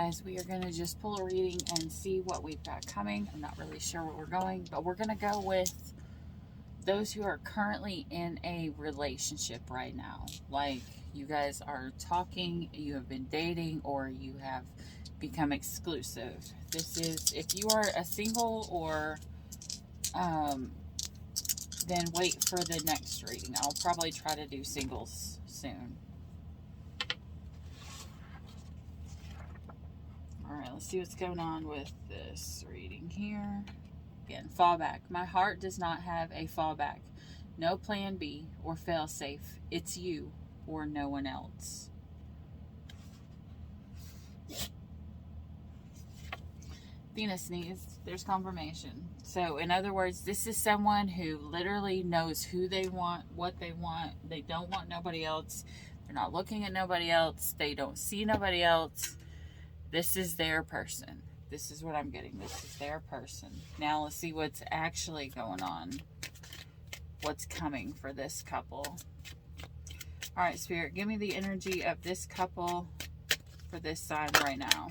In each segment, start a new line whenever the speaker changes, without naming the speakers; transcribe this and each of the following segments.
guys, we are going to just pull a reading and see what we've got coming. I'm not really sure where we're going, but we're going to go with those who are currently in a relationship right now. Like, you guys are talking, you have been dating, or you have become exclusive. This is, if you are a single or, then wait for the next reading. I'll probably try to do singles soon. Alright, let's see what's going on with this reading here. Again, fallback. My heart does not have a fallback. No plan B or fail safe. It's you or no one else. Venus sneezed. There's confirmation. So, in other words, this is someone who literally knows who they want, what they want. They don't want nobody else. They're not looking at nobody else. They don't see nobody else. This is their person. This is what I'm getting. This is their person. Now let's see what's actually going on. What's coming for this couple. Alright, Spirit, give me the energy of this couple for this sign right now.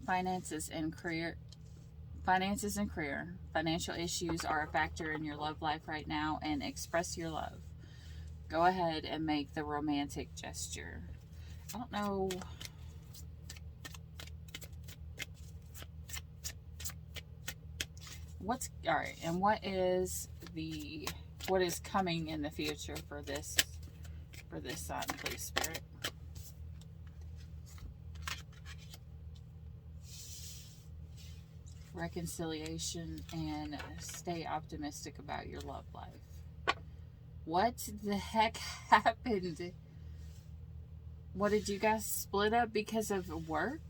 Finances and career. Finances and career. Financial issues are a factor in your love life right now, and express your love. Go ahead and make the romantic gesture. I don't know. Alright, and what is coming in the future for this sign, please, Spirit? Reconciliation and stay optimistic about your love life. What the heck happened? What, did you guys split up because of work?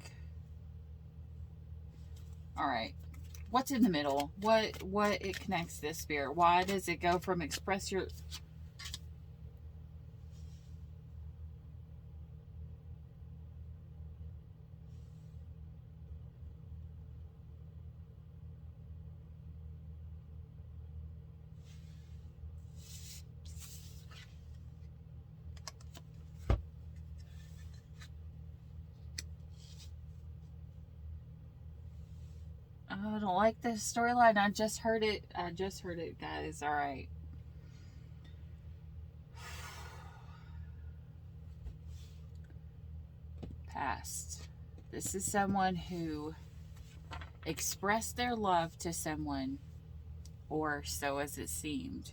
Alright. What's in the middle? What it connects this, Spirit? Why does it go from express your... I don't like this storyline. I just heard it, guys. Alright. Past. This is someone who expressed their love to someone, or so as it seemed.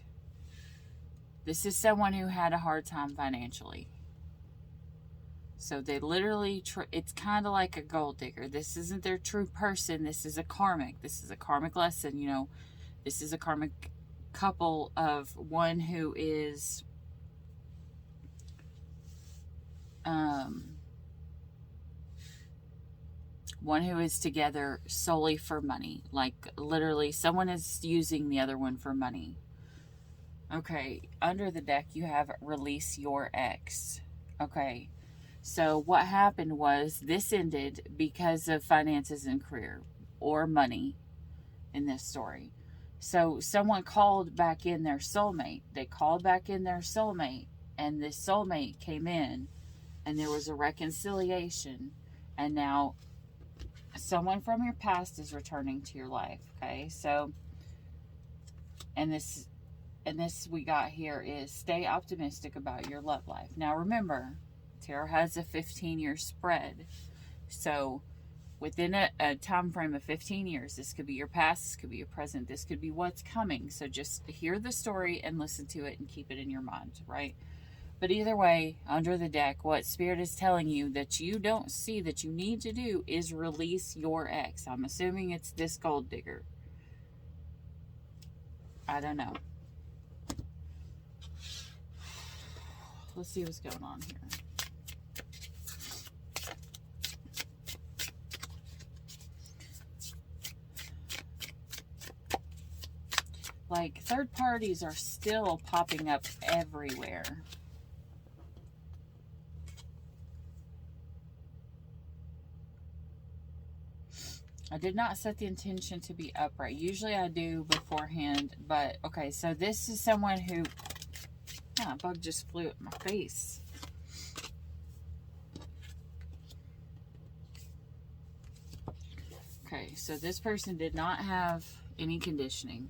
This is someone who had a hard time financially. So they literally, it's kind of like a gold digger. This isn't their true person. This is a karmic. This is a karmic lesson, you know. This is a karmic couple of one who is, together solely for money. Like, literally, someone is using the other one for money. Okay, under the deck, you have release your ex. Okay. So what happened was this ended because of finances and career or money in this story. So someone called back in their soulmate. They called back in their soulmate, and this soulmate came in, and there was a reconciliation, and now someone from your past is returning to your life. Okay, so and this we got here is stay optimistic about your love life. Now remember, Tarot has a 15-year spread. So within a time frame of 15 years, this could be your past, this could be your present, this could be what's coming. So just hear the story and listen to it and keep it in your mind, right? But either way, under the deck, what Spirit is telling you that you don't see that you need to do is release your ex. I'm assuming it's this gold digger. I don't know. Let's see what's going on here. Like, third parties are still popping up everywhere. I did not set the intention to be upright. Usually I do beforehand, but okay, so this is someone who... a bug just flew at my face. Okay, so this person did not have any conditioning.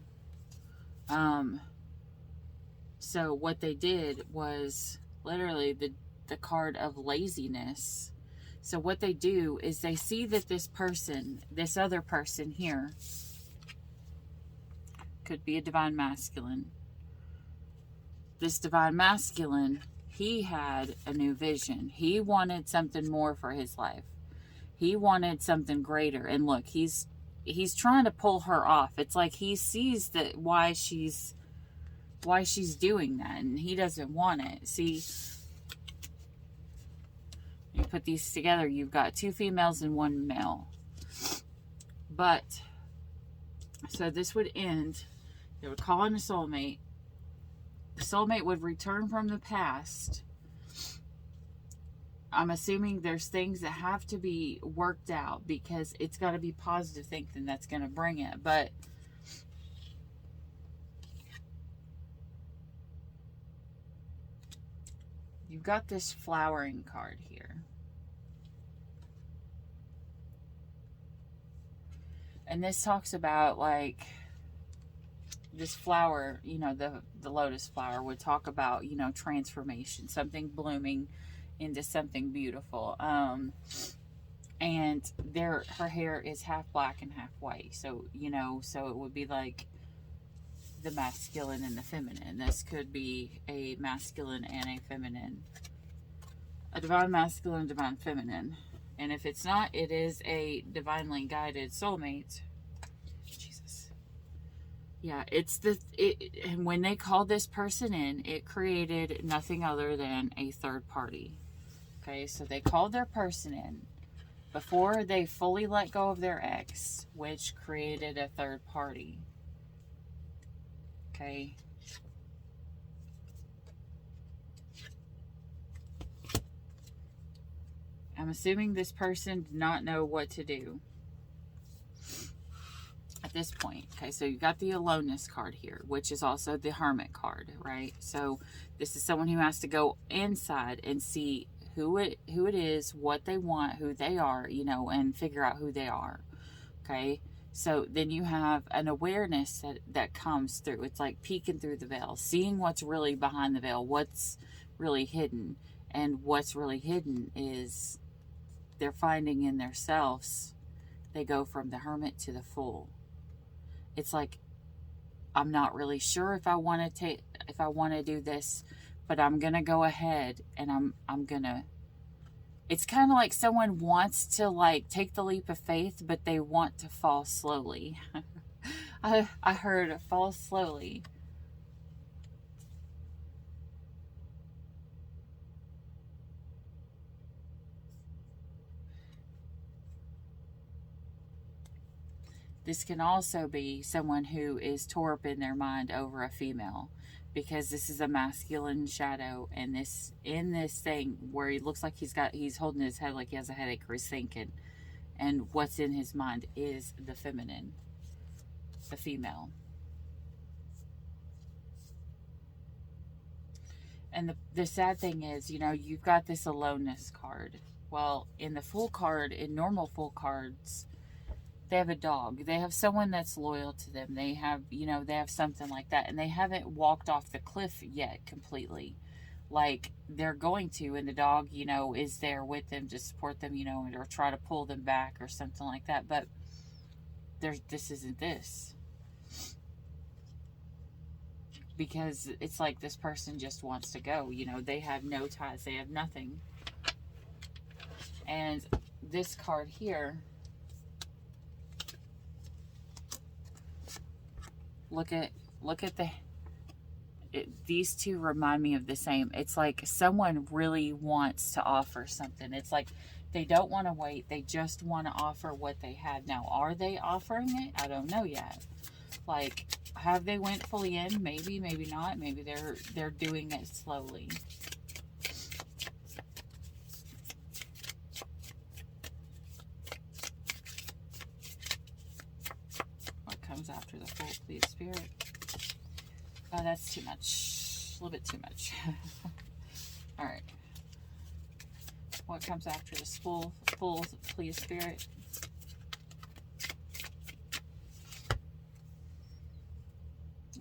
So what they did was literally the card of laziness. So what they do is they see that this person, this other person here, could be a divine masculine. This divine masculine, he had a new vision. He wanted something more for his life. He wanted something greater. And look, he's trying to pull her off. It's like he sees that why she's doing that, and he doesn't want it. See, you put these together, you've got 2 females and 1 male. But so this would end, they would call in a soulmate. The soulmate would return from the past. I'm assuming there's things that have to be worked out, because it's got to be positive thinking that's going to bring it. But you've got this flowering card here. And this talks about, like, this flower, you know, the lotus flower would talk about, you know, transformation, something blooming into something beautiful. And her hair is half black and half white. So, you know, so it would be like the masculine and the feminine. This could be a masculine and a feminine. A divine masculine, divine feminine. And if it's not, it is a divinely guided soulmate. Jesus. Yeah, and when they called this person in, it created nothing other than a third party. Okay, so they called their person in before they fully let go of their ex, which created a third party. Okay. I'm assuming this person did not know what to do at this point. Okay, so you got the aloneness card here, which is also the hermit card, right? So this is someone who has to go inside and see who it is, what they want, who they are, you know, and figure out who they are. Okay, so then you have an awareness that comes through. It's like peeking through the veil, seeing what's really behind the veil, what's really hidden. And what's really hidden is they're finding in themselves. They go from the hermit to the fool. It's like, I'm not really sure if I want to do this, but I'm going to go ahead and I'm going to. It's kind of like someone wants to, like, take the leap of faith, but they want to fall slowly. I heard fall slowly. This can also be someone who is tore up in their mind over a female, because this is a masculine shadow, and this thing where he looks like he's holding his head like he has a headache or he's thinking, and what's in his mind is the feminine, the female. And the sad thing is, you know, you've got this aloneness card. Well, in the full card, in normal full cards, they have a dog. They have someone that's loyal to them. They have, you know, they have something like that. And they haven't walked off the cliff yet completely. Like, they're going to, and the dog, you know, is there with them to support them, you know, or try to pull them back or something like that. But this isn't this. Because it's like this person just wants to go. You know, they have no ties. They have nothing. And this card here, look at these two remind me of the same. It's like someone really wants to offer something. It's like they don't want to wait. They just want to offer what they have. Now, are they offering it? I don't know yet. Like, have they went fully in? Maybe, maybe not. Maybe they're doing it slowly. What comes after the full, please, Spirit? Oh, that's too much. A little bit too much. All right. What comes after this full, please, Spirit?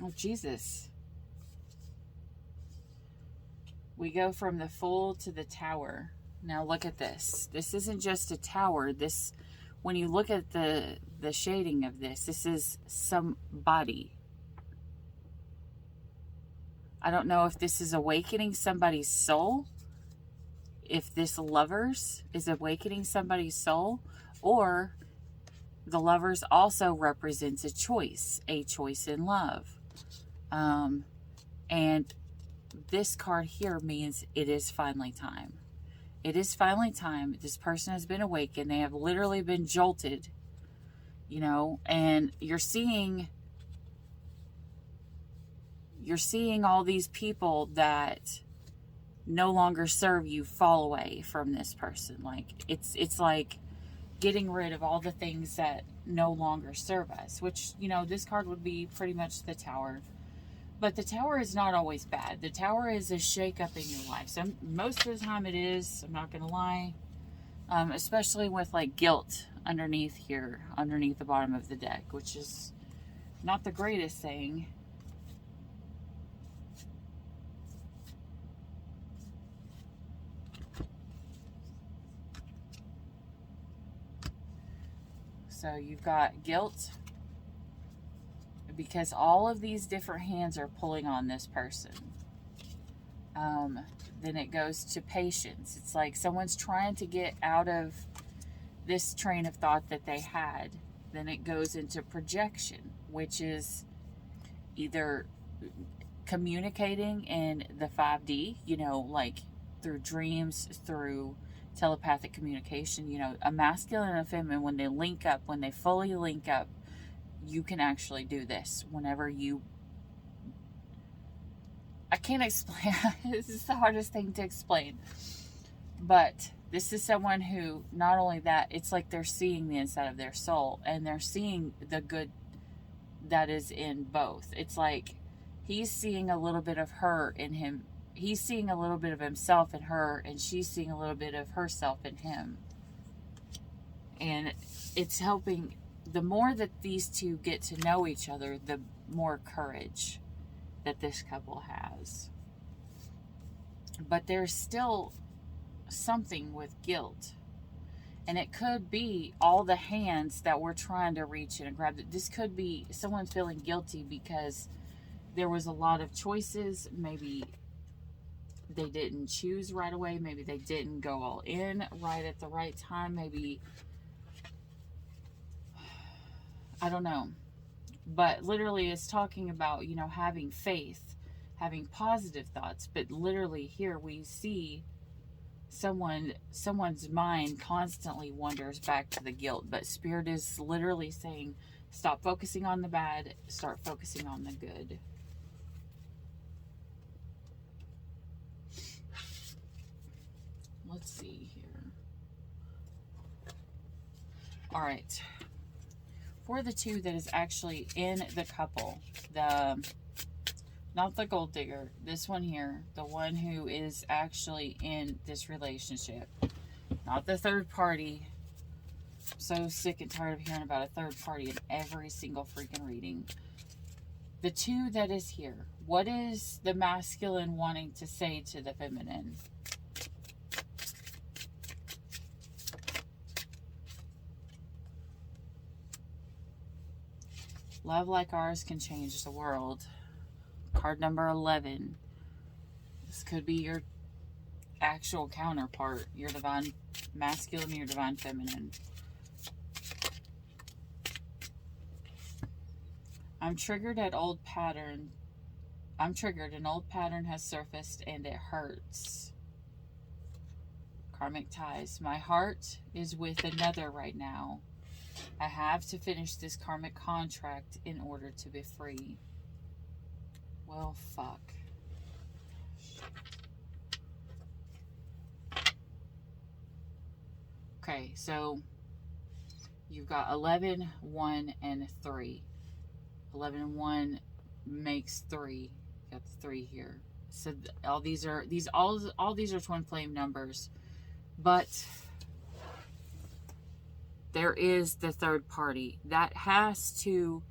Oh, Jesus. We go from the Fool to the Tower. Now look at this. This isn't just a tower. This, when you look at the shading of this, this is somebody. I don't know if this is awakening somebody's soul, if this Lovers is awakening somebody's soul, or the Lovers also represents a choice in love. And this card here means it is finally time. It is finally time. This person has been awakened. They have literally been jolted, you know, and you're seeing all these people that no longer serve you fall away from this person. Like it's like getting rid of all the things that no longer serve us, which, you know, this card would be pretty much the Tower. But the Tower is not always bad. The Tower is a shake-up in your life. So most of the time it is, I'm not going to lie. Especially with like guilt underneath here, underneath the bottom of the deck, which is not the greatest thing. So you've got guilt, because all of these different hands are pulling on this person. Then it goes to patience. It's like someone's trying to get out of this train of thought that they had. Then it goes into projection, which is either communicating in the 5D, you know, like through dreams, through telepathic communication. You know, a masculine and a feminine, when they link up, when they fully link up, you can actually do this whenever you... I can't explain. This is the hardest thing to explain. But this is someone who, not only that, it's like they're seeing the inside of their soul, and they're seeing the good that is in both. It's like he's seeing a little bit of her in him. He's seeing a little bit of himself in her, and she's seeing a little bit of herself in him. And it's helping. The more that these two get to know each other, the more courage that this couple has. But there's still something with guilt. And it could be all the hands that we're trying to reach in and grab. This could be someone feeling guilty because there was a lot of choices. Maybe they didn't choose right away. Maybe they didn't go all in right at the right time. Maybe, I don't know. But literally it's talking about, you know, having faith, having positive thoughts. But literally here we see someone's mind constantly wanders back to the guilt. But Spirit is literally saying, stop focusing on the bad, start focusing on the good. Let's see here. All right. For the two that is actually in the couple, not the gold digger, this one here, the one who is actually in this relationship, not the third party. I'm so sick and tired of hearing about a third party in every single freaking reading. The two that is here, what is the masculine wanting to say to the feminine? Love like ours can change the world. Card number 11. This could be your actual counterpart, your divine masculine, your divine feminine. I'm triggered. An old pattern has surfaced and it hurts. Karmic ties. My heart is with another right now. I have to finish this karmic contract in order to be free. Well, fuck. Okay, so you've got 11, 1, and 3. 11 and 1 makes 3. Got the 3 here. So all these are twin flame numbers, but there is the third party that has to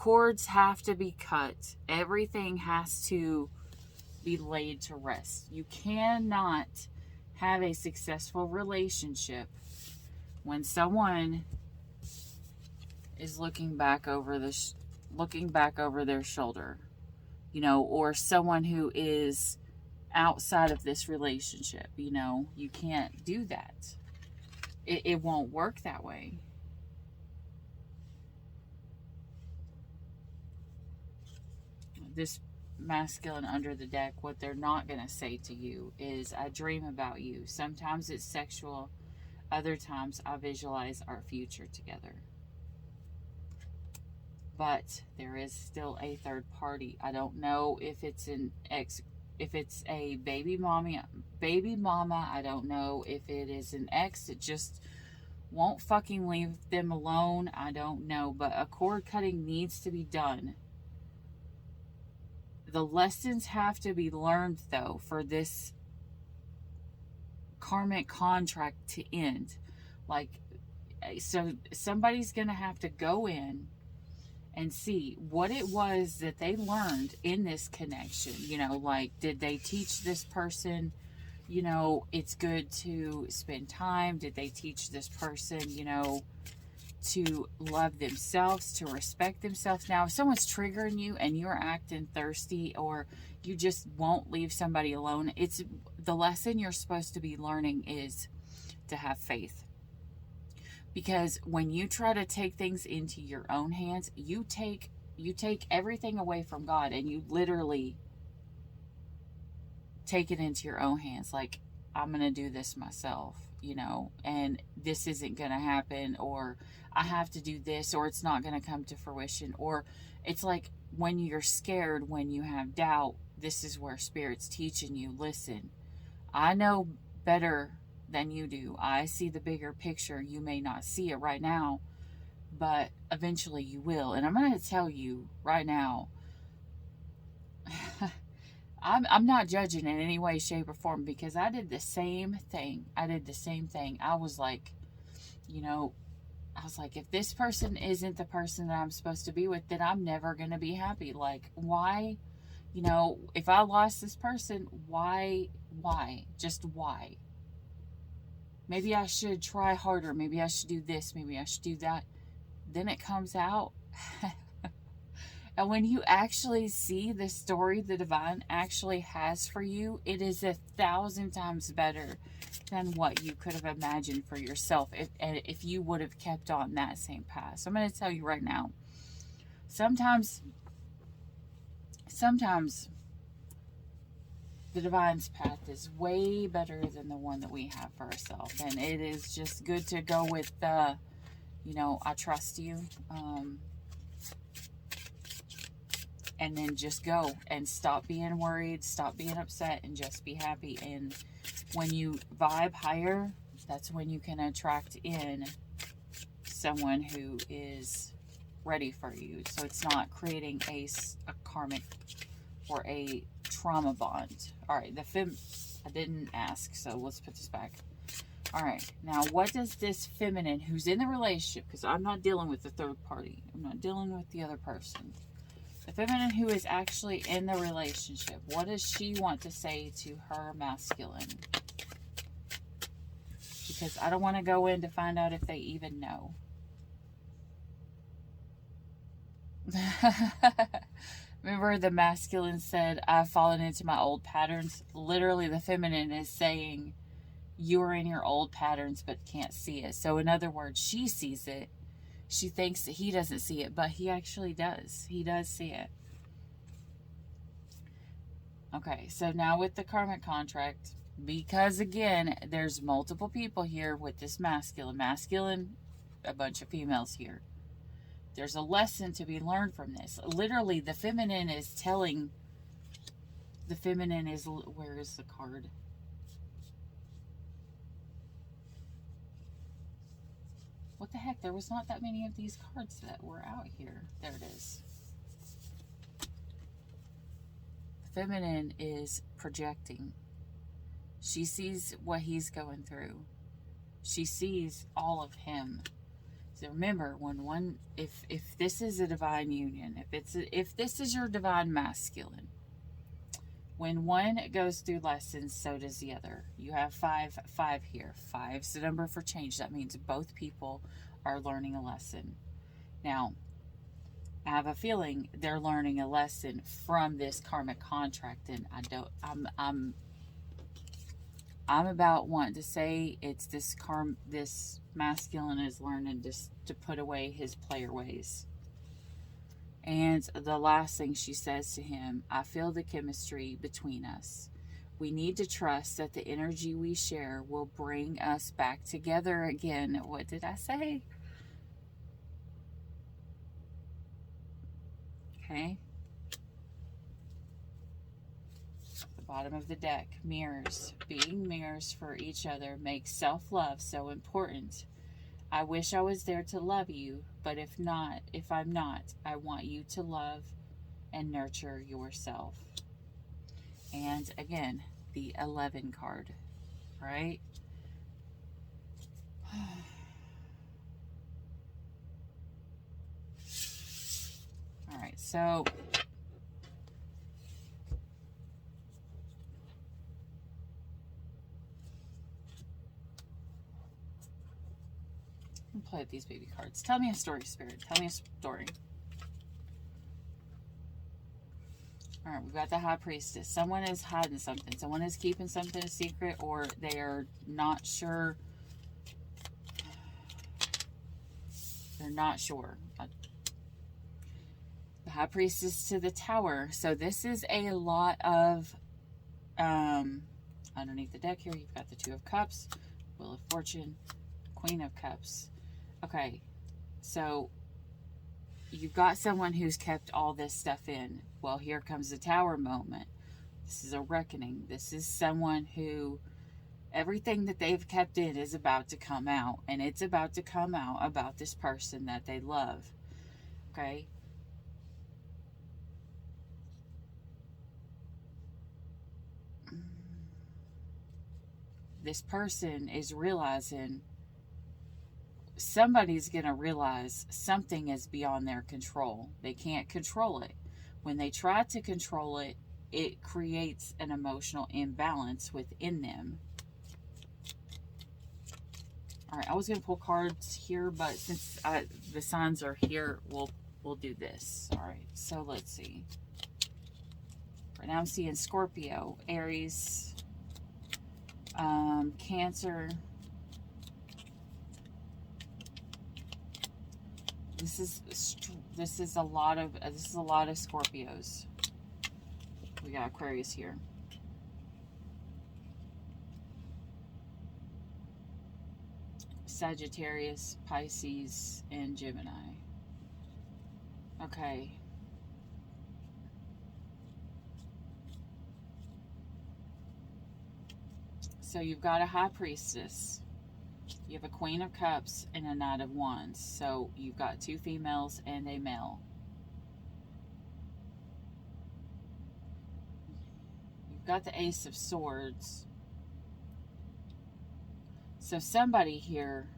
cords have to be cut. Everything has to be laid to rest. You cannot have a successful relationship when someone is looking back over their shoulder, or someone who is outside of this relationship. You can't do that. It won't work that way. This masculine under the deck, what they're not going to say to you is, I dream about you. Sometimes it's sexual. Other times I visualize our future together. But there is still a third party. I don't know if it's if it's a baby mama. I don't know if it is an ex that just won't fucking leave them alone. I don't know. But a cord cutting needs to be done. The lessons have to be learned, though, for this karmic contract to end. So somebody's going to have to go in and see what it was that they learned in this connection. Did they teach this person, it's good to spend time? Did they teach this person, to love themselves, to respect themselves? Now, if someone's triggering you and you're acting thirsty, or you just won't leave somebody alone, it's the lesson you're supposed to be learning is to have faith. Because when you try to take things into your own hands, you take everything away from God, and you literally take it into your own hands. Like, I'm going to do this myself, and this isn't going to happen, or I have to do this, or it's not going to come to fruition. Or it's like when you're scared, when you have doubt, this is where Spirit's teaching you, listen, I know better than you do. I see the bigger picture. You may not see it right now, but eventually you will. And I'm going to tell you right now, I'm not judging in any way, shape, or form, because I did the same thing. I was like, if this person isn't the person that I'm supposed to be with, then I'm never going to be happy. Like, why? If I lost this person, why? Just why? Maybe I should try harder. Maybe I should do this. Maybe I should do that. Then it comes out. And when you actually see the story the divine actually has for you, it is 1,000 times better than what you could have imagined for yourself if you would have kept on that same path. So I'm going to tell you right now, sometimes the divine's path is way better than the one that we have for ourselves. And it is just good to go with I trust you. And then just go and stop being worried, stop being upset, and just be happy. And when you vibe higher, that's when you can attract in someone who is ready for you. So it's not creating a karmic or a trauma bond. All right, I didn't ask, so let's put this back. All right, now what does this feminine who's in the relationship, because I'm not dealing with the third party, I'm not dealing with the other person, the feminine who is actually in the relationship, what does she want to say to her masculine? Because I don't want to go in to find out if they even know. Remember the masculine said, I've fallen into my old patterns? Literally, the feminine is saying, you're in your old patterns but can't see it. So in other words, she sees it. She thinks that he doesn't see it, but he actually does. He does see it. Okay, so now with the karmic contract, because again, there's multiple people here with this masculine, a bunch of females here. There's a lesson to be learned from this. Literally, the feminine is telling, where is the card? What the heck? There was not that many of these cards that were out here. There it is. The feminine is projecting. She sees what he's going through. She sees all of him. So remember, if this is a divine union, if this is your divine masculine, when one goes through lessons, so does the other. You have five here. Five's the number for change. That means both people are learning a lesson. Now, I have a feeling they're learning a lesson from this karmic contract, and I'm about wanting to say it's this masculine is learning just to put away his player ways. And the last thing she says to him, I feel the chemistry between us. We need to trust that the energy we share will bring us back together again. What did I say? Okay. The bottom of the deck, mirrors. Being mirrors for each other makes self-love so important. I wish I was there to love you, but if I'm not, I want you to love and nurture yourself. And again, the 11 card, right? All right, so I'm gonna play with these baby cards. Tell me a story, Spirit. Tell me a story. All right, we've got the High Priestess. Someone is hiding something. Someone is keeping something a secret, or they are not sure. They're not sure. The High Priestess to the Tower. So this is a lot of, underneath the deck here, you've got the Two of Cups, Wheel of Fortune, Queen of Cups. Okay, so you've got someone who's kept all this stuff in. Well, here comes the Tower moment. This is a reckoning. This is someone who everything that they've kept in is about to come out, and it's about to come out about this person that they love. Okay? This person is realizing, somebody's going to realize something is beyond their control. They can't control it. When they try to control it, it creates an emotional imbalance within them. All right, I was going to pull cards here, but since the signs are here, we'll do this. All right, so let's see. Right now I'm seeing Scorpio, Aries, Cancer. This is a lot of Scorpios. We got Aquarius here. Sagittarius, Pisces, and Gemini. Okay. So you've got a High Priestess. You have a Queen of Cups and a Knight of Wands. So you've got two females and a male. You've got the Ace of Swords. So somebody here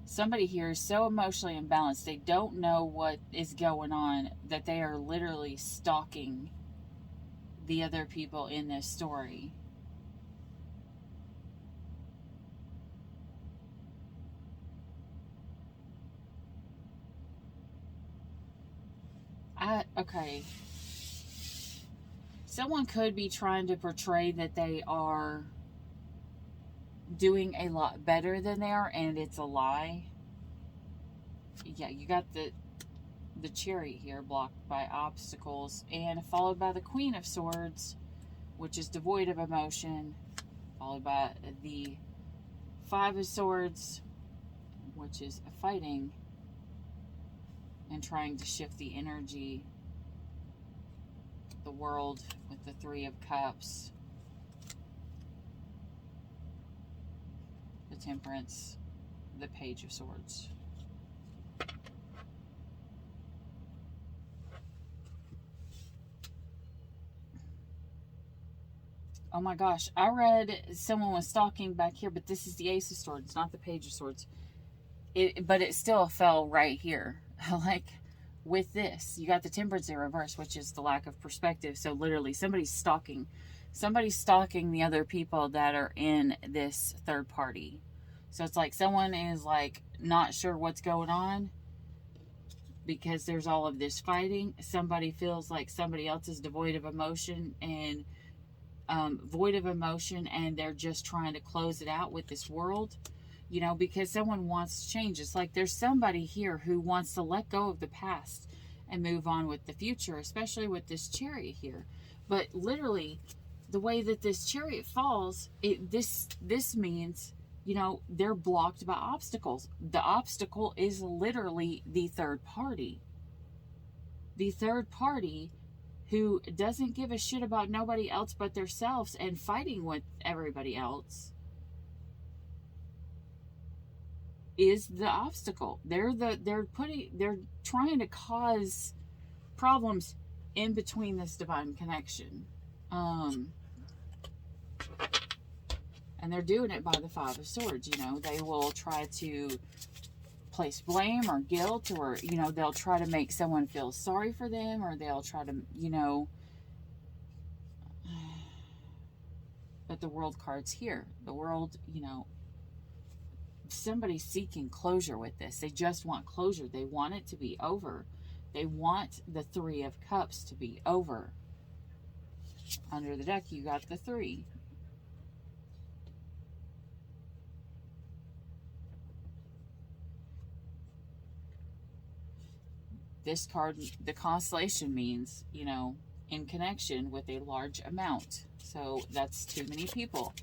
is so emotionally imbalanced, they don't know what is going on, that they are literally stalking the other people in this story. Okay. Someone could be trying to portray that they are doing a lot better than they are, and it's a lie. Yeah, you got the Chariot here, blocked by obstacles, and followed by the Queen of Swords, which is devoid of emotion, followed by the Five of Swords, which is fighting and trying to shift the energy, the world with the Three of Cups, the Temperance, the Page of Swords. Oh my gosh, I read someone was stalking back here, but this is the Ace of Swords, not the Page of Swords. but it still fell right here. Like with this, you got the temperance in reverse, which is the lack of perspective. So literally somebody's stalking the other people that are in this third party. So it's like someone is like not sure what's going on because there's all of this fighting. Somebody feels like somebody else is devoid of emotion and they're just trying to close it out with this world, you know, because someone wants change. It's like there's somebody here who wants to let go of the past and move on with the future, especially with this chariot here. But literally, the way that this chariot falls, this means, you know, they're blocked by obstacles. The obstacle is literally the third party. The third party who doesn't give a shit about nobody else but themselves and fighting with everybody else is the obstacle. They're trying to cause problems in between this divine connection. And they're doing it by the Five of Swords. You know, they will try to place blame or guilt, or, you know, they'll try to make someone feel sorry for them, or they'll try to, you know, but the World card's here. The World, you know, somebody's seeking closure with this. They just want closure. They want it to be over. They want the Three of Cups to be over. Under the deck, you got the Three. This card, the constellation, means, you know, in connection with a large amount. So that's too many people.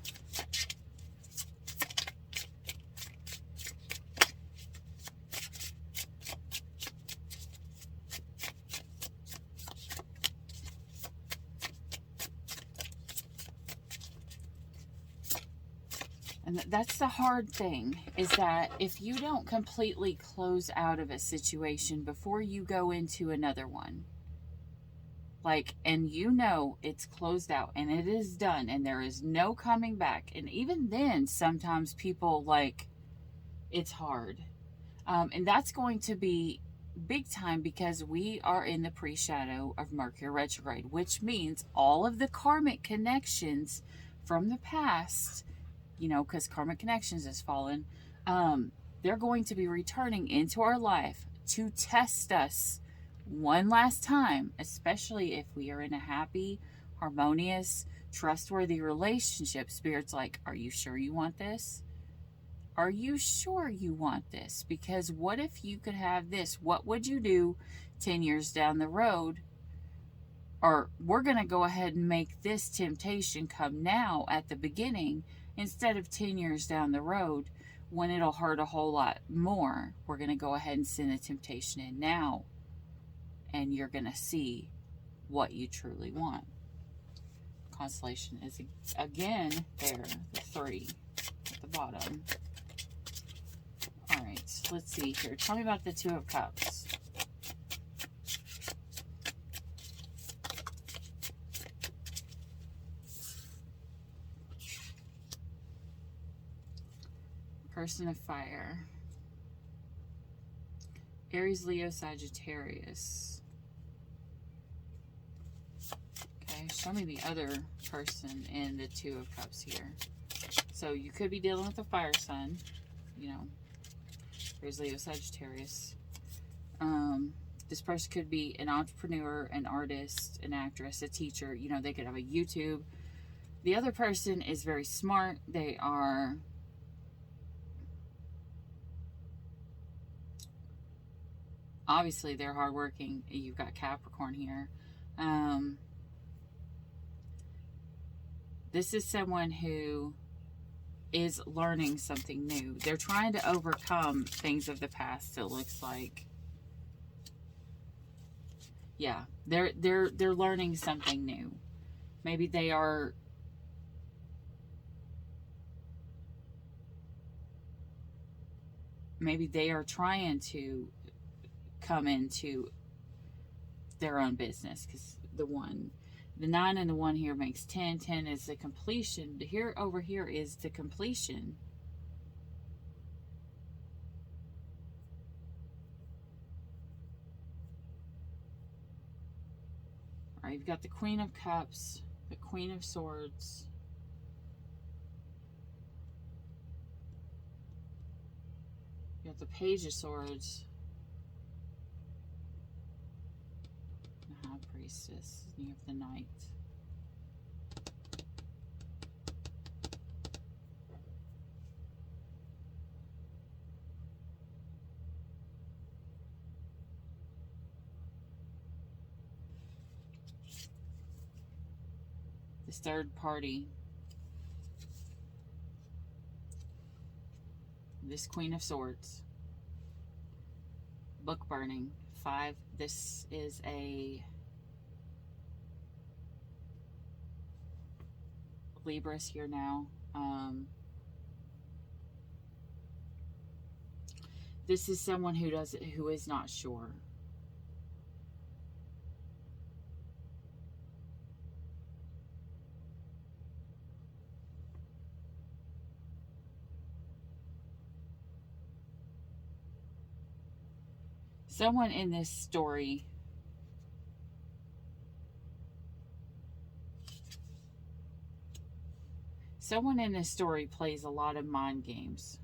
And that's the hard thing, is that if you don't completely close out of a situation before you go into another one, like, and you know it's closed out and it is done and there is no coming back. And even then, sometimes people, like, it's hard. And that's going to be big time because we are in the pre-shadow of Mercury retrograde, which means all of the karmic connections from the past, you know, because karmic connections has fallen, they're going to be returning into our life to test us one last time, especially if we are in a happy, harmonious, trustworthy relationship. Spirit's like, are you sure you want this? Are you sure you want this? Because what if you could have this? What would you do 10 years down the road? Or we're going to go ahead and make this temptation come now at the beginning instead of 10 years down the road when it'll hurt a whole lot more. We're going to go ahead and send the temptation in now, and you're going to see what you truly want. Constellation is again there, the Three at the bottom. All right, let's see here. Tell me about the Two of Cups. Person of Fire. Aries, Leo, Sagittarius. Okay, show me the other person in the Two of Cups here. So you could be dealing with a fire sign, you know, Aries, Leo, Sagittarius. This person could be an entrepreneur, an artist, an actress, a teacher. You know, they could have a YouTube. The other person is very smart. They are obviously they're hardworking. You've got Capricorn here. This is someone who is learning something new. They're trying to overcome things of the past, it looks like. Yeah, they're learning something new. Maybe they are trying to come into their own business, because the 9 and the 1 here makes 10. 10 is the completion. Here, over here is the completion. You've got the Queen of Cups, the Queen of Swords, you got the Page of Swords, the High Priestess, and you have the Knight. This third party, this Queen of Swords, book burning, 5. This is a Libras here now. This is someone who is not sure. Someone in this story plays a lot of mind games.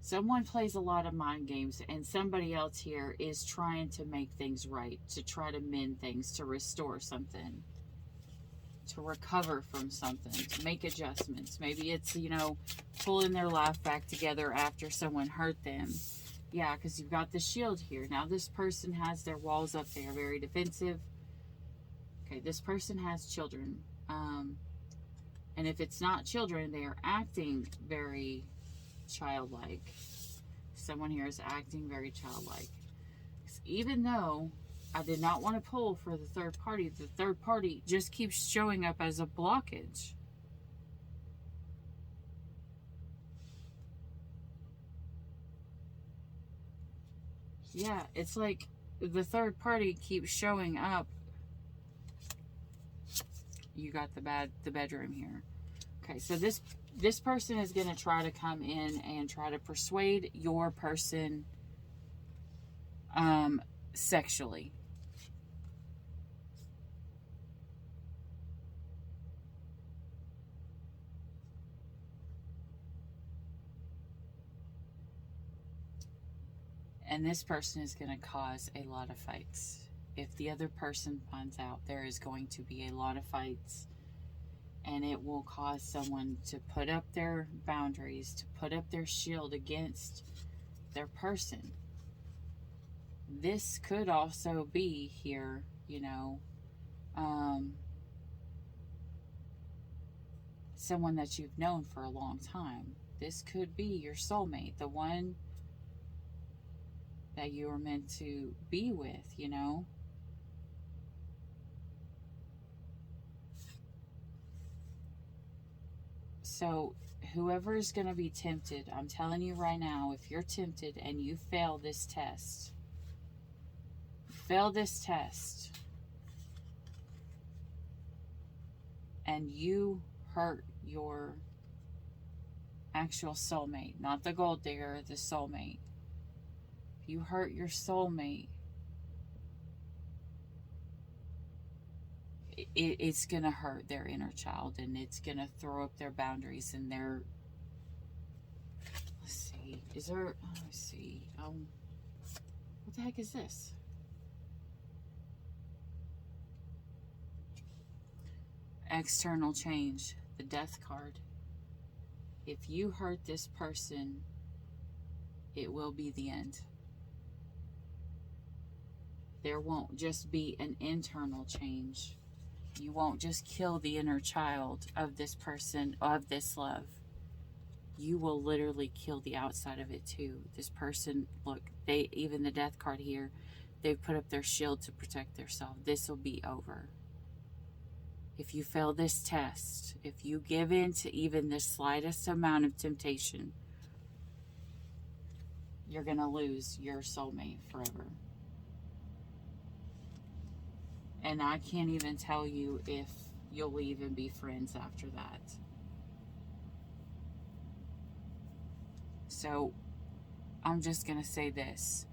Someone plays a lot of mind games, and somebody else here is trying to make things right, to try to mend things, to restore something, to recover from something, to make adjustments. Maybe it's, pulling their life back together after someone hurt them. Yeah, because you've got the Shield here. Now this person has their walls up. They are very defensive. Okay, this person has children. And if it's not children, they are acting very childlike. Someone here is acting very childlike. Even though I did not want to pull for the third party just keeps showing up as a blockage. Yeah, it's like the third party keeps showing up. You got the bedroom here. Okay, so this person is going to try to come in and try to persuade your person sexually. And this person is going to cause a lot of fights. If the other person finds out, there is going to be a lot of fights. And it will cause someone to put up their boundaries, to put up their shield against their person. This could also be here, someone that you've known for a long time. This could be your soulmate, the one that you were meant to be with, So whoever is going to be tempted, I'm telling you right now, if you're tempted and you fail this test, and you hurt your actual soulmate, not the gold digger, the soulmate. If you hurt your soulmate, it's going to hurt their inner child, and it's going to throw up their boundaries and their, let's see, what the heck is this? External change, the Death card. If you hurt this person, it will be the end. There won't just be an internal change. You won't just kill the inner child of this person, of this love. You will literally kill the outside of it too. This person, look, even the Death card here, they've put up their shield to protect themselves. This will be over. If you fail this test, if you give in to even the slightest amount of temptation, you're going to lose your soulmate forever. And I can't even tell you if you'll even be friends after that. So, I'm just going to say this.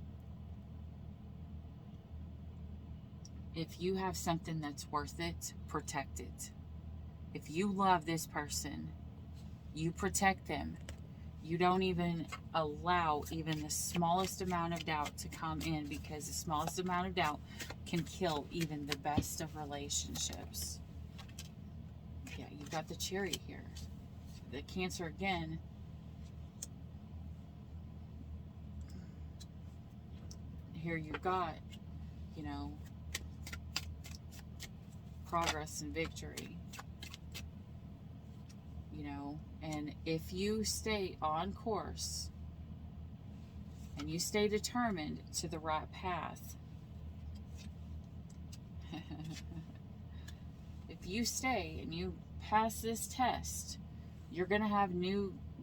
If you have something that's worth it, protect it. If you love this person, you protect them. You don't even allow even the smallest amount of doubt to come in, because the smallest amount of doubt can kill even the best of relationships. Yeah, you've got the Chariot here. The Cancer again. Here you've got, you know, progress and victory. You know, and if you stay on course and you stay determined to the right path, if you stay and you pass this test, you're going to have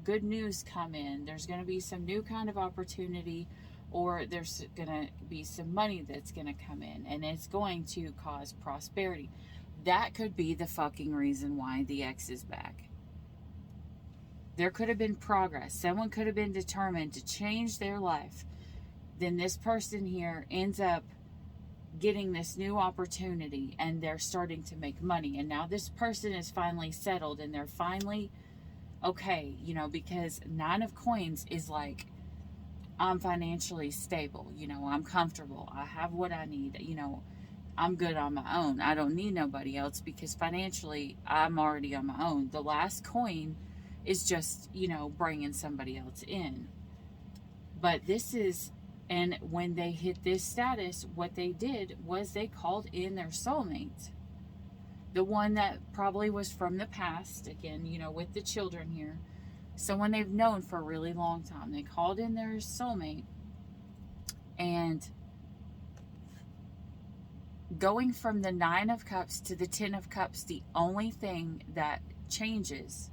good news come in. There's going to be some new kind of opportunity, or there's going to be some money that's going to come in, and it's going to cause prosperity. That could be the fucking reason why the ex is back. There could have been progress. Someone could have been determined to change their life. Then this person here ends up getting this new opportunity, and they're starting to make money. And now this person is finally settled, and they're finally okay, you know, because 9 of Coins is like, I'm financially stable. You know, I'm comfortable. I have what I need. You know, I'm good on my own. I don't need nobody else, because financially I'm already on my own. The last coin is just, you know, bringing somebody else in. But this is, and when they hit this status, what they did was they called in their soulmate. The one that probably was from the past, again, you know, with the children here. Someone they've known for a really long time. They called in their soulmate. And going from the 9 of Cups to the 10 of Cups, the only thing that changes,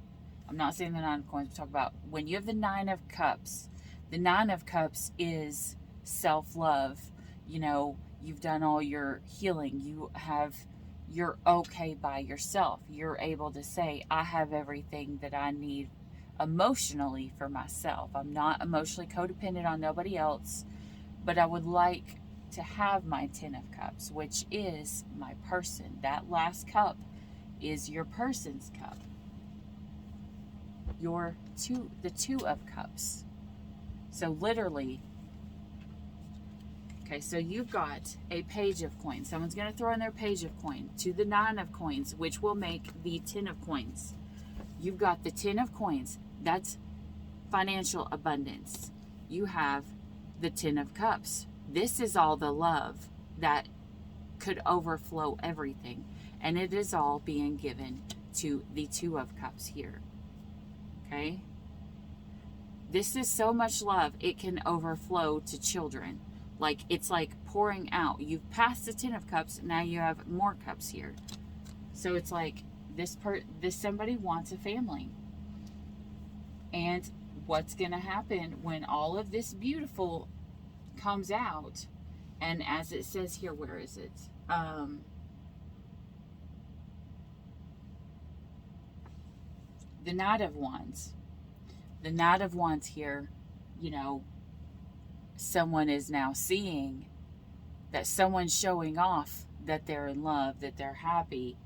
I'm not saying the 9 of Coins, I'm talking about when you have the 9 of Cups. The 9 of Cups is self-love. You know, you've done all your healing. You're okay by yourself. You're able to say, I have everything that I need emotionally for myself. I'm not emotionally codependent on nobody else, but I would like to have my 10 of Cups, which is my person. That last cup is your person's cup. The 2 of Cups. So literally, okay, so you've got a Page of Coins. Someone's going to throw in their Page of Coin to the 9 of Coins, which will make the 10 of Coins. You've got the 10 of Coins. That's financial abundance. You have the 10 of Cups. This is all the love that could overflow everything. And it is all being given to the 2 of Cups here. Okay? This is so much love, it can overflow to children. Like, it's like pouring out. You've passed the 10 of Cups, now you have more cups here. So it's like, this somebody wants a family. And what's going to happen when all of this beautiful comes out, and as it says here, where is it? The Knight of Wands. The Knight of Wands here, you know, someone is now seeing that someone's showing off that they're in love, that they're happy,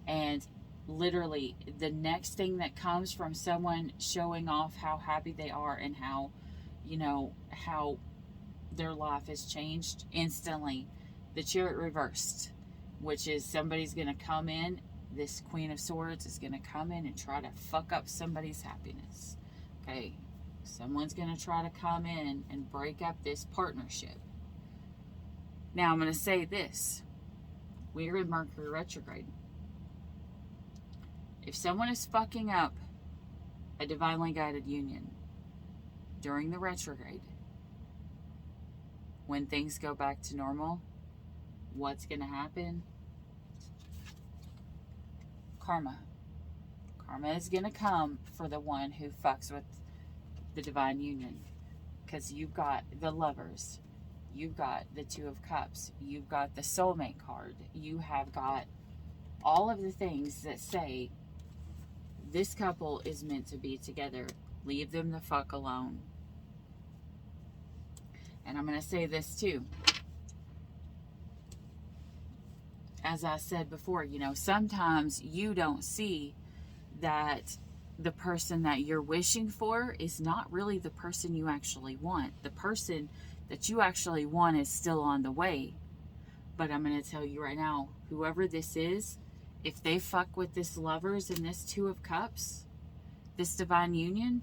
and literally the next thing that comes from someone showing off how happy they are and how, you know, how their life has changed instantly, the Chariot Reversed, which is somebody's going to come in, this Queen of Swords is going to come in and try to fuck up somebody's happiness. Okay, someone's going to try to come in and break up this partnership. Now I'm going to say this. We're in Mercury retrograde. If someone is fucking up a divinely guided union during the retrograde, when things go back to normal, what's going to happen? Karma. Karma is going to come for the one who fucks with the divine union. Because you've got the Lovers. You've got the 2 of Cups. You've got the Soulmate card. You have got all of the things that say this couple is meant to be together. Leave them the fuck alone. And I'm going to say this too. as I said before, you know, sometimes you don't see that the person that you're wishing for is not really the person you actually want. The person that you actually want is still on the way. But I'm going to tell you right now, whoever this is, if they fuck with this Lovers and this Two of Cups, this divine union,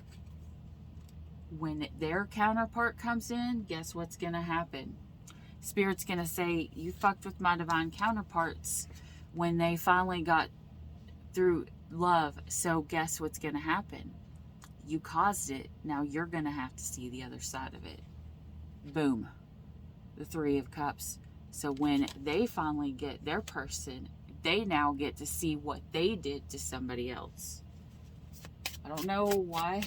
when their counterpart comes in, guess what's going to happen? Spirit's going to say, you fucked with my divine counterparts when they finally got through love. So guess what's going to happen? You caused it. Now you're going to have to see the other side of it. Boom. The Three of Cups. So when they finally get their person, they now get to see what they did to somebody else. I don't know why.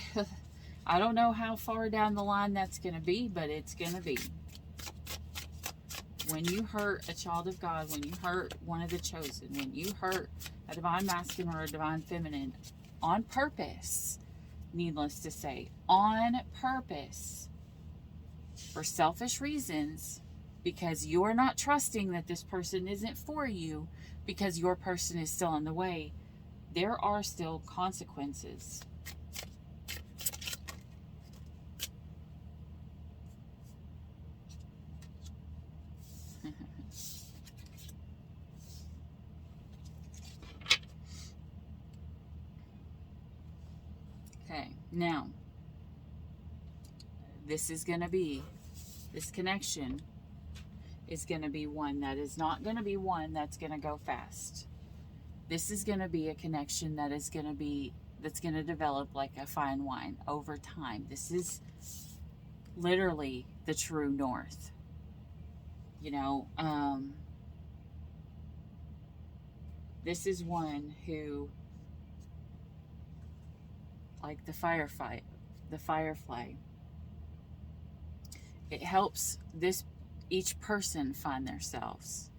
I don't know how far down the line that's going to be, but it's going to be. When you hurt a child of God, when you hurt one of the chosen, when you hurt a divine masculine or a divine feminine on purpose, needless to say, on purpose, for selfish reasons, because you're not trusting that this person isn't for you, because your person is still in the way, there are still consequences. Okay, now, this is going to be, this connection is going to be one that is not going to be one that's going to go fast. This is going to be a connection that is going to be, that's going to develop like a fine wine over time. This is literally the true north. You know, this is one who, like the firefly, it helps each person find themselves.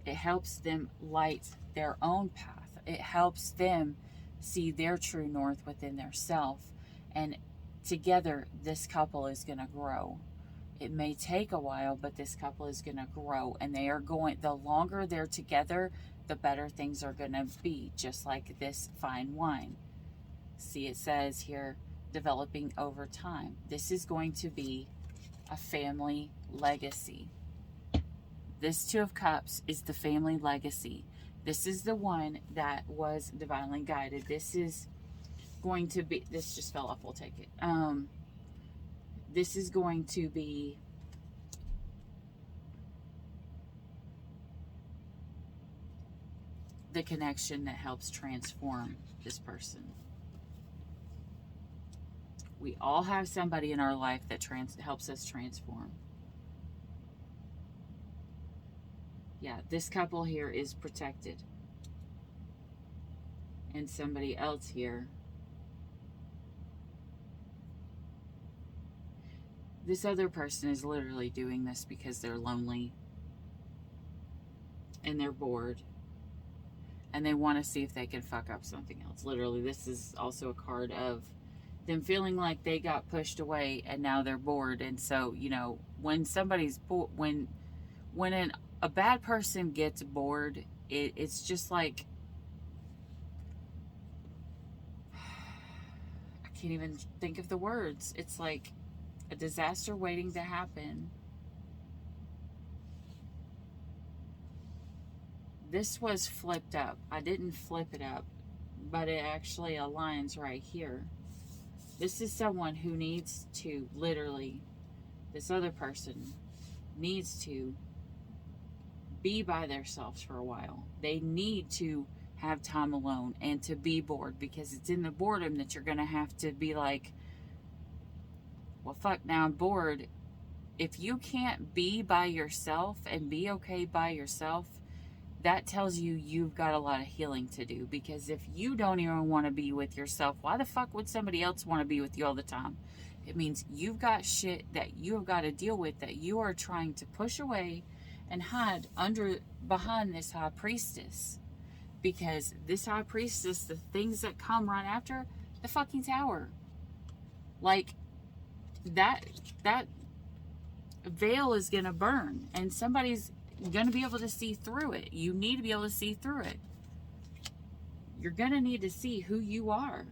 It helps them light their own path. It helps them see their true north within their self. And together, this couple is going to grow. It may take a while, but this couple is going to grow. And they are going, the longer they're together, the better things are going to be. Just like this fine wine. See, it says here, developing over time. This is going to be a family legacy. This Two of Cups is the family legacy. This is the one that was divinely guided. This is going to be, this just fell off, we'll take it. This is going to be the connection that helps transform this person. We all have somebody in our life that helps us transform. Yeah, this couple here is protected. And somebody else here. This other person is literally doing this because they're lonely. And they're bored. And they want to see if they can fuck up something else. Literally, this is also a card of them feeling like they got pushed away and now they're bored. And so, you know, when somebody's bored, when a bad person gets bored, it's just like, I can't even think of the words. It's like a disaster waiting to happen. This was flipped up. I didn't flip it up, but it actually aligns right here. This is someone who needs to literally, this other person needs to be by themselves for a while. They need to have time alone and to be bored, because it's in the boredom that you're going to have to be like, well, fuck, now I'm bored. If you can't be by yourself and be okay by yourself, that tells you you've got a lot of healing to do. Because if you don't even want to be with yourself, why the fuck would somebody else want to be with you all the time? It means you've got shit that you have got to deal with, that you are trying to push away and hide behind this high priestess. Because this high priestess, the things that come right after, the fucking tower. Like, that veil is gonna burn, and somebody's going to be able to see through it. You need to be able to see through it. You're going to need to see who you are.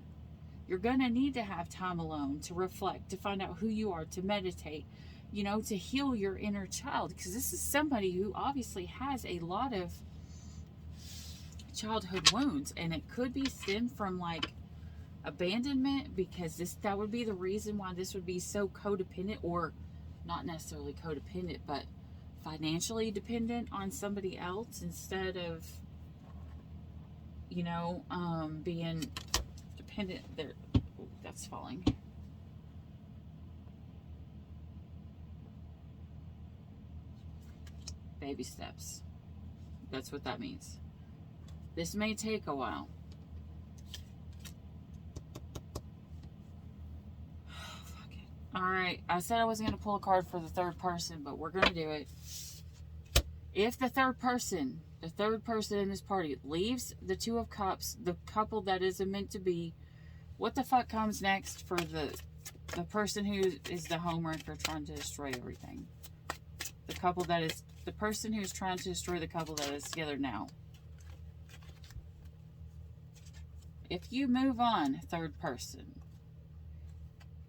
You're going to need to have time alone to reflect, to find out who you are, to meditate, you know, to heal your inner child. Because this is somebody who obviously has a lot of childhood wounds, and it could be stemmed from like abandonment, because that would be the reason why this would be so codependent, or not necessarily codependent, but financially dependent on somebody else instead of, you know, being dependent. There, that's falling. Baby steps. That's what that means. This may take a while. Fuck it. Alright, I said I wasn't going to pull a card for the third person, but we're going to do it. If the third person in this party leaves the Two of Cups, the couple that isn't meant to be, what the fuck comes next for the person who is the homewrecker trying to destroy everything? The person who's trying to destroy the couple that is together now. If you move on, third person,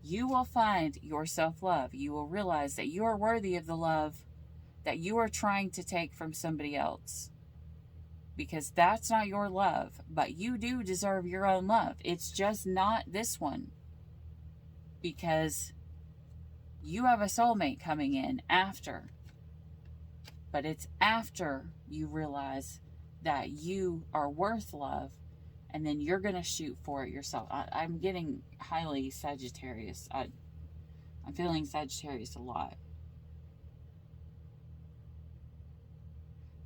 you will find your self-love. You will realize that you are worthy of the love that you are trying to take from somebody else. Because that's not your love, but you do deserve your own love. It's just not this one. Because you have a soulmate coming in after. But it's after you realize that you are worth love, and then you're going to shoot for it yourself. I'm getting highly Sagittarius. I'm feeling Sagittarius a lot.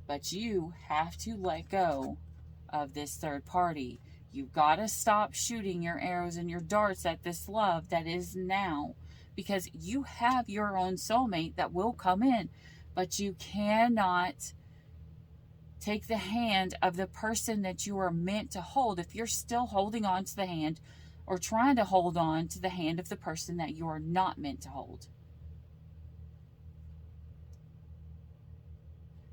But you have to let go of this third party. You've got to stop shooting your arrows and your darts at this love that is now. Because you have your own soulmate that will come in. But you cannot take the hand of the person that you are meant to hold if you're still holding on to the hand, or trying to hold on to the hand of the person that you are not meant to hold.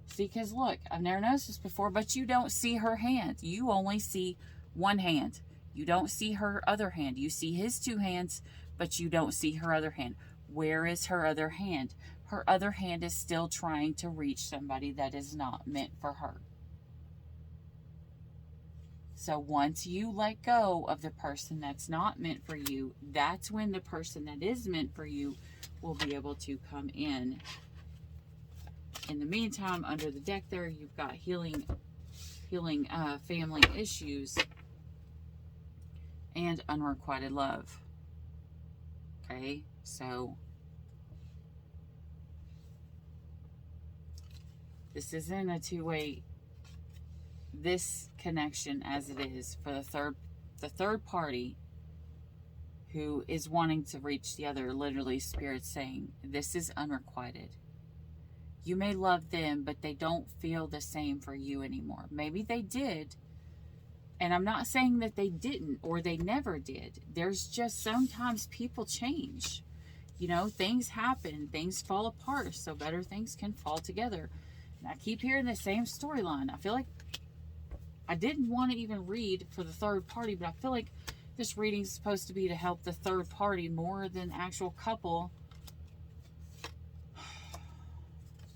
See, because look, I've never noticed this before, but you don't see her hand. You only see one hand. You don't see her other hand. You see his two hands, but you don't see her other hand. Where is her other hand? Her other hand is still trying to reach somebody that is not meant for her. So once you let go of the person that's not meant for you, that's when the person that is meant for you will be able to come in. In the meantime, under the deck there, you've got healing family issues and unrequited love. Okay, so this isn't a two-way. This connection, as it is for the third party who is wanting to reach the other, literally Spirit saying, this is unrequited. You may love them, but they don't feel the same for you anymore. Maybe they did. And I'm not saying that they didn't or they never did. There's just sometimes people change. You know, things happen. Things fall apart so better things can fall together. And I keep hearing the same storyline. I feel like I didn't want to even read for the third party, but I feel like this reading is supposed to be to help the third party more than actual couple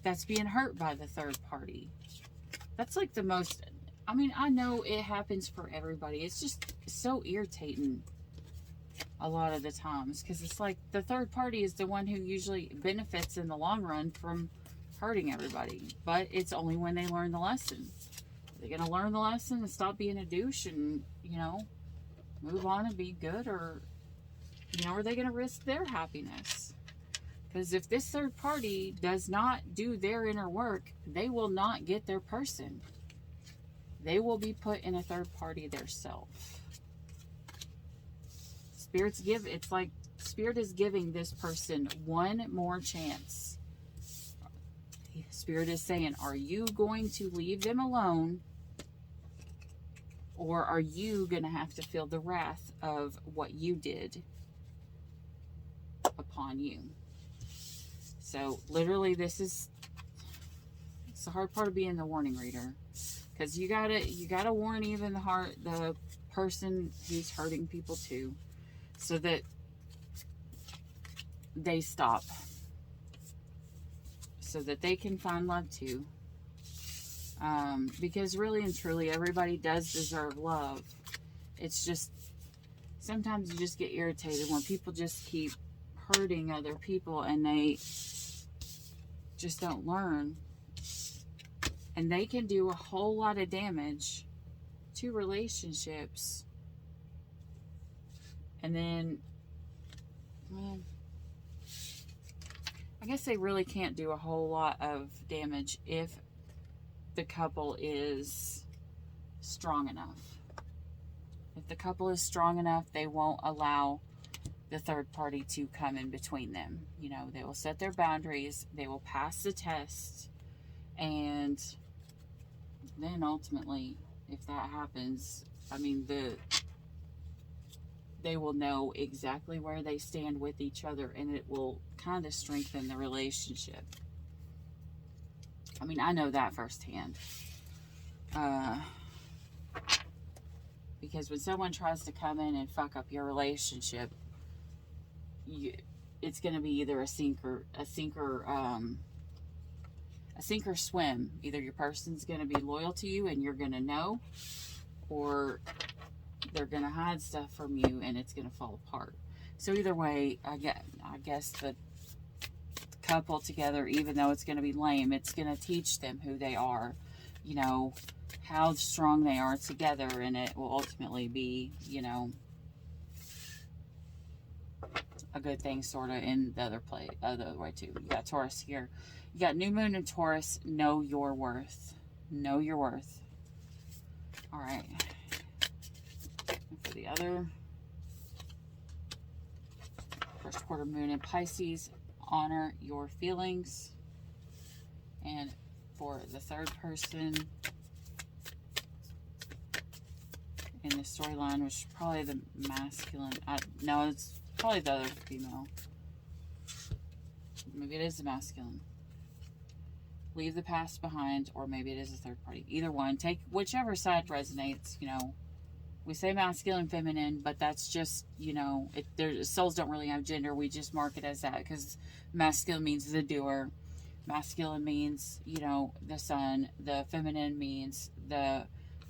that's being hurt by the third party. That's like the most, I mean, I know it happens for everybody. It's just so irritating a lot of the times, because it's like the third party is the one who usually benefits in the long run from hurting everybody. But it's only when they learn the lesson. Are they going to learn the lesson and stop being a douche and, you know, move on and be good? Or, you know, are they going to risk their happiness? Because if this third party does not do their inner work, they will not get their person. They will be put in a third party theirself. It's like Spirit is giving this person one more chance. Spirit is saying, are you going to leave them alone? Or are you going to have to feel the wrath of what you did upon you? So literally this is It's the hard part of being the warning reader, because you gotta warn even the person who's hurting people too, so that they stop, so that they can find love too. Because really and truly, everybody does deserve love. It's just, sometimes you just get irritated when people just keep hurting other people and they just don't learn. And they can do a whole lot of damage to relationships. And then, well, I guess they really can't do a whole lot of damage if the couple is strong enough. If the couple is strong enough, they won't allow the third party to come in between them. You know, they will set their boundaries, they will pass the test, and then ultimately, if that happens, I mean, they will know exactly where they stand with each other, and it will kind of strengthen the relationship. I mean, I know that firsthand. Because when someone tries to come in and fuck up your relationship, it's going to be either a sink or swim. Either your person's going to be loyal to you and you're going to know, or they're going to hide stuff from you and it's going to fall apart. So either way, I guess the couple together, even though it's going to be lame, it's going to teach them who they are, you know, how strong they are together, and it will ultimately be, you know, a good thing sort of in the other way too. You got Taurus here. You got new moon and Taurus. Know your worth. Know your worth. All right. And for the other, first quarter moon in Pisces, honor your feelings. And for the third person in the storyline, which is probably the masculine. No, it's probably the other female. Maybe it is the masculine. Leave the past behind, or maybe it is a third party. Either one. Take whichever side resonates, you know. We say masculine, feminine, but that's just, you know, their souls don't really have gender. We just mark it as that because masculine means the doer. Masculine means, you know, the sun. The feminine means the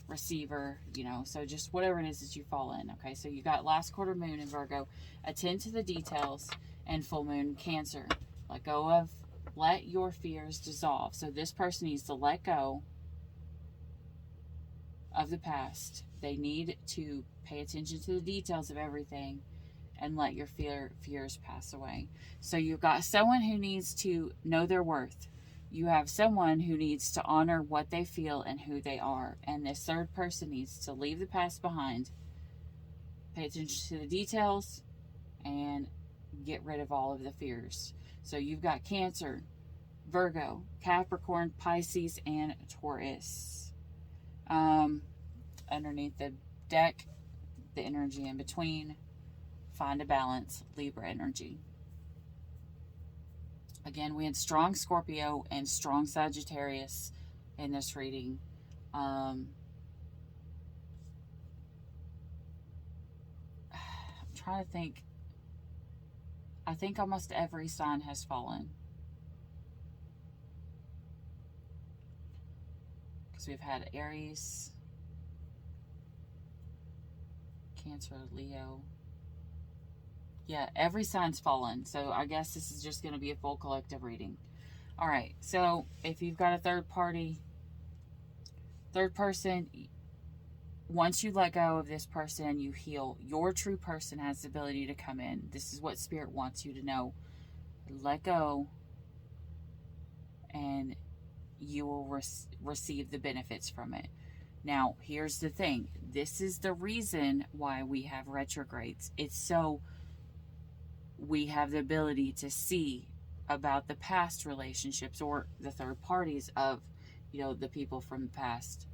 receiver, you know. So just whatever it is that you fall in, okay? So you got last quarter moon in Virgo. Attend to the details, and full moon Cancer. Let your fears dissolve. So this person needs to let go of the past. They need to pay attention to the details of everything and let your fears pass away. So you've got someone who needs to know their worth. You have someone who needs to honor what they feel and who they are. And this third person needs to leave the past behind, pay attention to the details, and get rid of all of the fears. So you've got Cancer, Virgo, Capricorn, Pisces, and Taurus. Underneath the deck, the energy in between, find a balance, Libra energy. Again, we had strong Scorpio and strong Sagittarius in this reading. I'm trying to think. I think almost every sign has fallen. Because we've had Aries, Cancer, Leo. Yeah, every sign's fallen. So I guess this is just going to be a full collective reading. All right. So if you've got a third person, once you let go of this person, you heal. Your true person has the ability to come in. This is what Spirit wants you to know. Let go, and you will receive the benefits from it. Now, here's the thing. This is the reason why we have retrogrades. It's so we have the ability to see about the past relationships or the third parties of, you know, the people from the past.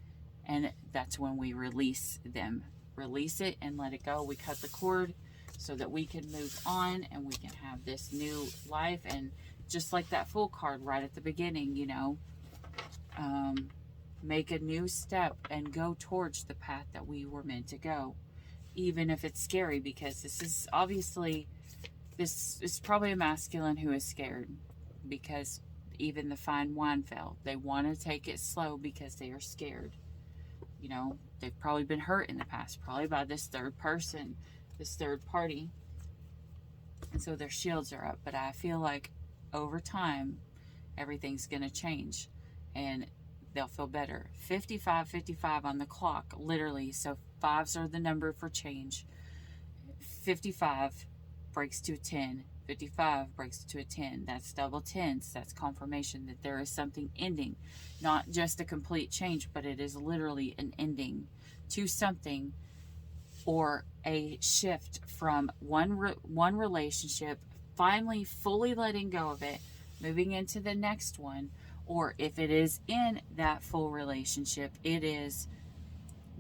And that's when we release them. Release it and let it go. We cut the cord so that we can move on and we can have this new life. And just like that Fool card right at the beginning, you know, make a new step and go towards the path that we were meant to go, even if it's scary, because this is obviously, this is probably a masculine who is scared, because even the fine wine fell. They want to take it slow because they are scared. You know, they've probably been hurt in the past, probably by this third person, this third party, and so their shields are up. But I feel like over time everything's going to change and they'll feel better. 55 on the clock, literally. So fives are the number for change. 55 breaks to a 10. 55 breaks to a 10. That's double tens. That's confirmation that there is something ending. Not just a complete change, but it is literally an ending to something, or a shift from one relationship, finally fully letting go of it, moving into the next one. Or if it is in that full relationship, it is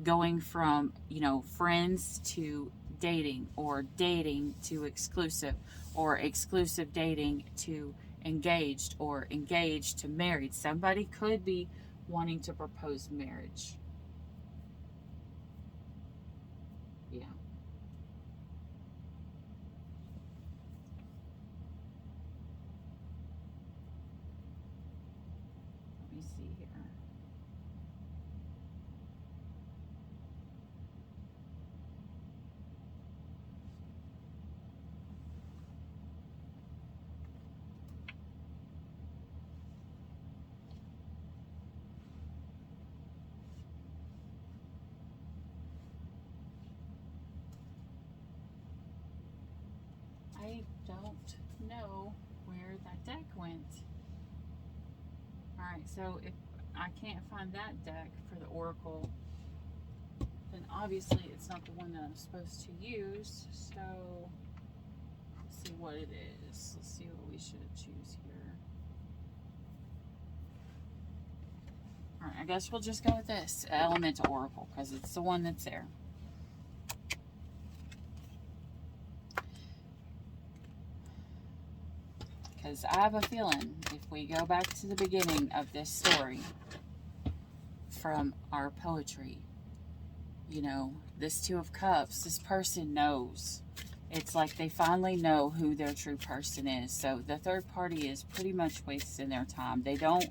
going from, you know, friends to dating, or dating to exclusive, or exclusive dating to engaged, or engaged to married. Somebody could be wanting to propose marriage. Yeah. Let me see here. I don't know where that deck went. Alright, so if I can't find that deck for the Oracle, then obviously it's not the one that I'm supposed to use. So let's see what it is. Let's see what we should choose here. Alright, I guess we'll just go with this Elemental Oracle, because it's the one that's there. Because I have a feeling if we go back to the beginning of this story from our poetry, you know, this Two of Cups, this person knows. It's like they finally know who their true person is. So the third party is pretty much wasting their time. They don't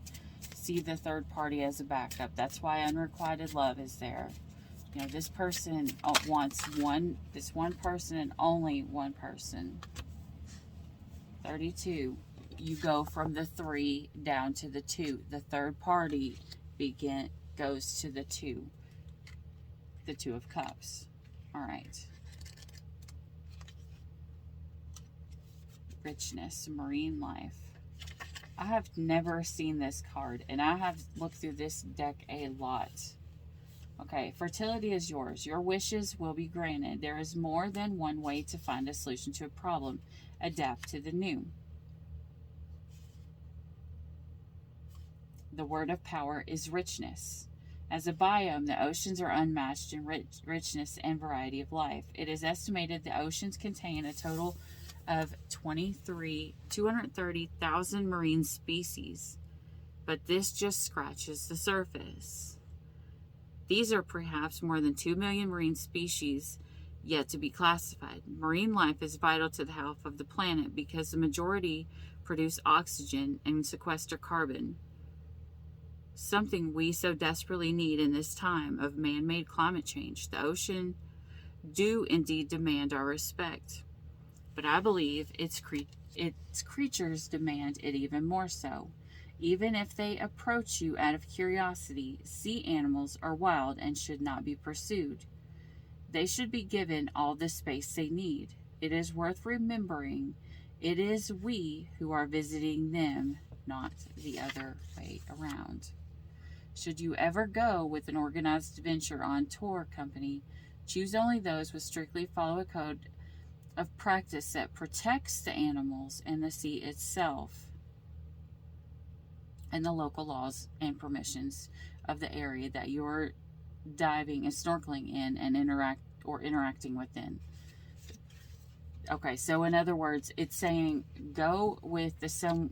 see the third party as a backup. That's why unrequited love is there. You know, this person wants this one person and only one person. 32. You go from the 3 down to the 2. The third party goes to the 2. The Two of Cups. All right. Richness, marine life. I have never seen this card, and I have looked through this deck a lot. Okay, fertility is yours. Your wishes will be granted. There is more than one way to find a solution to a problem. Adapt to the new. The word of power is richness. As a biome, the oceans are unmatched in richness and variety of life. It is estimated the oceans contain a total of 230,000 marine species, but this just scratches the surface. These are perhaps more than 2 million marine species yet to be classified. Marine life is vital to the health of the planet because the majority produce oxygen and sequester carbon, something we so desperately need in this time of man-made climate change. The ocean do indeed demand our respect, but I believe its creatures demand it even more so. Even if they approach you out of curiosity, sea animals are wild and should not be pursued. They should be given all the space they need. It is worth remembering it is we who are visiting them, not the other way around. Should you ever go with an organized venture on tour company, choose only those which strictly follow a code of practice that protects the animals and the sea itself, and the local laws and permissions of the area that you're diving and snorkeling in and interacting within. Okay, so in other words, it's saying go with the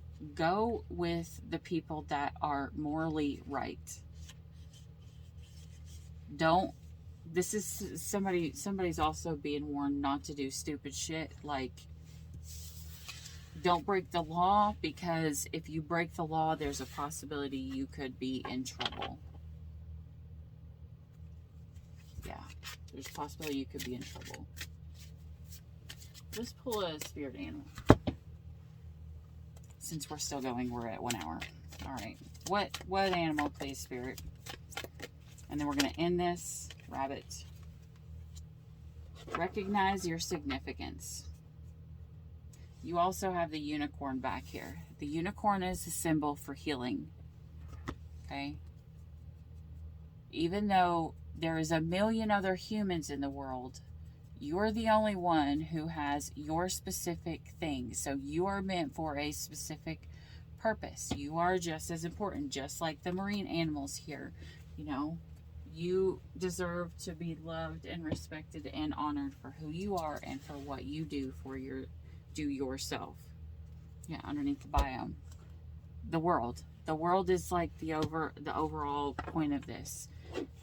people that are morally right. Don't, this is somebody's also being warned not to do stupid shit, like don't break the law, because if you break the law, there's a possibility you could be in trouble. Yeah, there's a possibility you could be in trouble. Let's pull a spirit animal. Since we're still going, we're at 1 hour. All right. What animal, please, Spirit? And then we're going to end this. Rabbit. Recognize your significance. You also have the unicorn back here. The unicorn is a symbol for healing. Okay? Even though there is a million other humans in the world, you're the only one who has your specific thing. So you are meant for a specific purpose. You are just as important, just like the marine animals here. You know, you deserve to be loved and respected and honored for who you are and for what you do for yourself. Yeah, underneath the biome. The world. The world is like the overall point of this.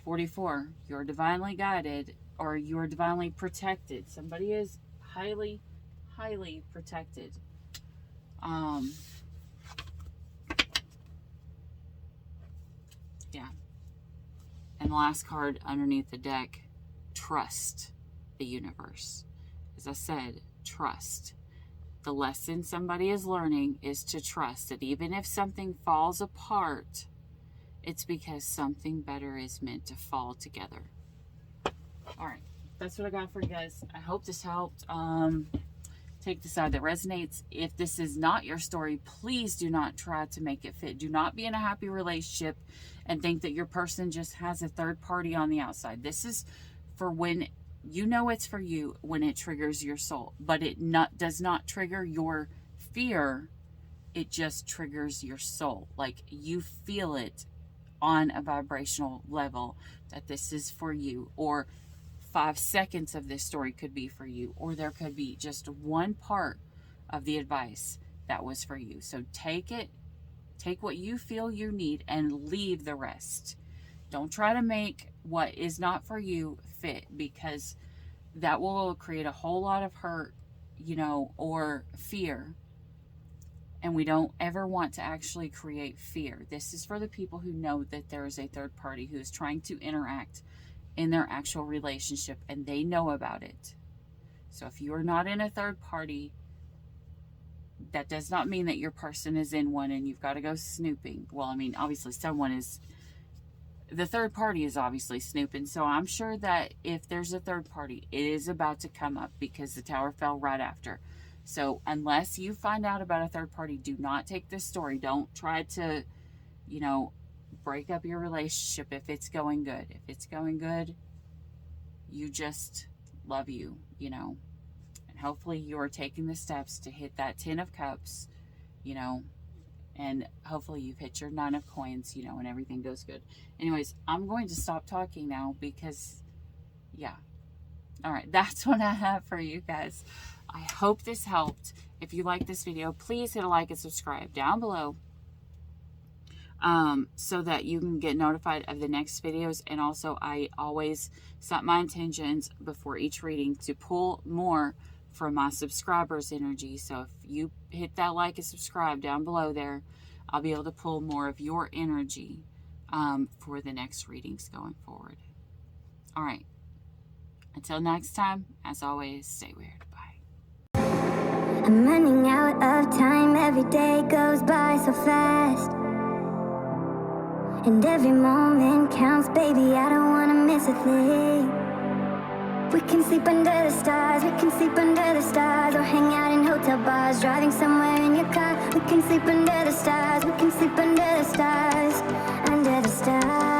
44. You're divinely guided, or you are divinely protected. Somebody is highly, highly protected. Yeah. And the last card underneath the deck, trust the universe. As I said, trust. The lesson somebody is learning is to trust that even if something falls apart, it's because something better is meant to fall together. All right, that's what I got for you guys. I hope this helped. Take the side that resonates. If this is not your story, please do not try to make it fit. Do not be in a happy relationship and think that your person just has a third party on the outside. This is for when you know it's for you, when it triggers your soul, but it does not trigger your fear. It just triggers your soul. Like you feel it on a vibrational level that this is for you, or 5 seconds of this story could be for you, or there could be just one part of the advice that was for you. So take what you feel you need and leave the rest. Don't try to make what is not for you fit, because that will create a whole lot of hurt, or fear. And we don't ever want to actually create fear. This is for the people who know that there is a third party who is trying to interact in their actual relationship, and they know about it. So if you are not in a third party, that does not mean that your person is in one and you've got to go snooping. Well, I mean, obviously the third party is obviously snooping. So I'm sure that if there's a third party, it is about to come up, because the tower fell right after. So unless you find out about a third party, do not take this story. Don't try to, break up your relationship if it's going good. If it's going good, you just love you, and hopefully you're taking the steps to hit that 10 of cups, and hopefully you've hit your 9 of coins, and everything goes good. Anyways, I'm going to stop talking now because, yeah. All right, that's what I have for you guys. I hope this helped. If you like this video, please hit a like and subscribe down below, so that you can get notified of the next videos. And also, I always set my intentions before each reading to pull more from my subscribers' energy. So if you hit that like and subscribe down below there, I'll be able to pull more of your energy for the next readings going forward. All right. Until next time, as always, stay weird. Bye.
I'm running out of time. Every day goes by so fast, and every moment counts, baby. I don't wanna miss a thing. We can sleep under the stars, we can sleep under the stars, or hang out in hotel bars, driving somewhere in your car. We can sleep under the stars, we can sleep under the stars, under the stars.